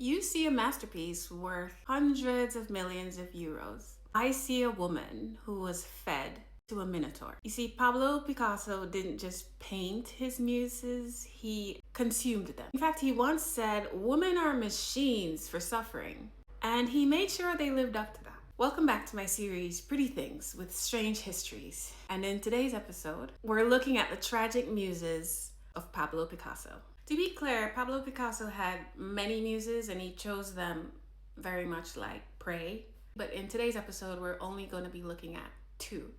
You see a masterpiece worth hundreds of millions of euros. I see a woman who was fed to a minotaur. You see, Pablo Picasso didn't just paint his muses, he consumed them. In fact, he once said, "Women are machines for suffering." And he made sure they lived up to that. Welcome back to my series, Pretty Things with Strange Histories. And in today's episode, we're looking at the tragic muses of Pablo Picasso. To be clear, Pablo Picasso had many muses and he chose them very much like prey. But in today's episode, we're only going to be looking at two: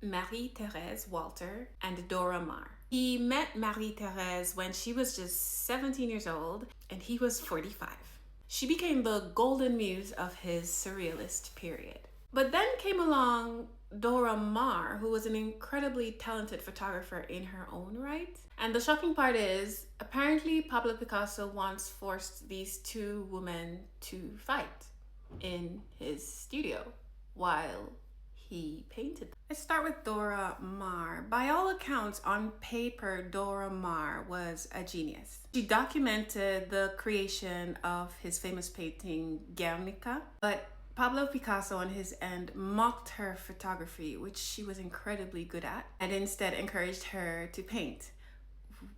Marie-Thérèse Walter and Dora Maar. He met Marie-Thérèse when she was just 17 years old and he was 45. She became the golden muse of his surrealist period. But then came along Dora Maar, who was an incredibly talented photographer in her own right. And the shocking part is, apparently Pablo Picasso once forced these two women to fight in his studio while he painted them. Let's start with Dora Maar. By all accounts, on paper, Dora Maar was a genius. She documented the creation of his famous painting Guernica, but Pablo Picasso on his end mocked her photography, which she was incredibly good at, and instead encouraged her to paint,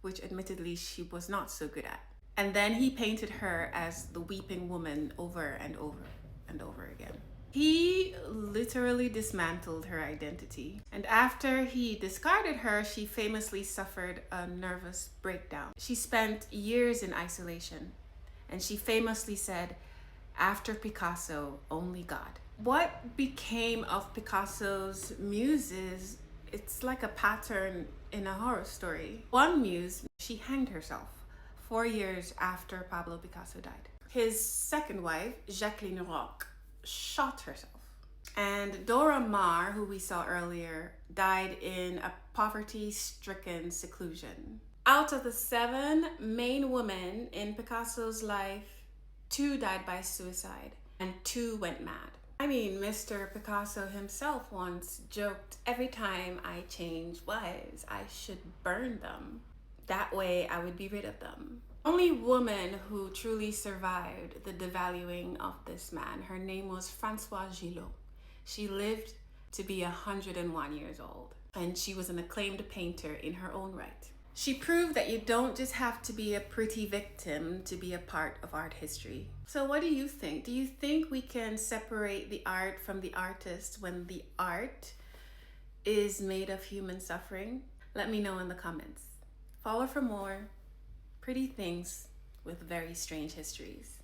which admittedly she was not so good at. And then he painted her as the weeping woman over and over and over again. He literally dismantled her identity. And after he discarded her, she famously suffered a nervous breakdown. She spent years in isolation. And she famously said, "After Picasso, only God." What became of Picasso's muses? It's like a pattern in a horror story. One muse, she hanged herself 4 years after Pablo Picasso died. His second wife, Jacqueline Roch, shot herself. And Dora Maar, who we saw earlier, died in a poverty-stricken seclusion. Out of the 7 main women in Picasso's life, 2 died by suicide and 2 went mad. I mean, Mr. Picasso himself once joked, "Every time I change wives, I should burn them. That way I would be rid of them." Only woman who truly survived the devaluing of this man, her name was Françoise Gillot. She lived to be 101 years old, and she was an acclaimed painter in her own right. She proved that you don't just have to be a pretty victim to be a part of art history. So what do you think? Do you think we can separate the art from the artist when the art is made of human suffering? Let me know in the comments. Follow for more pretty things with very strange histories.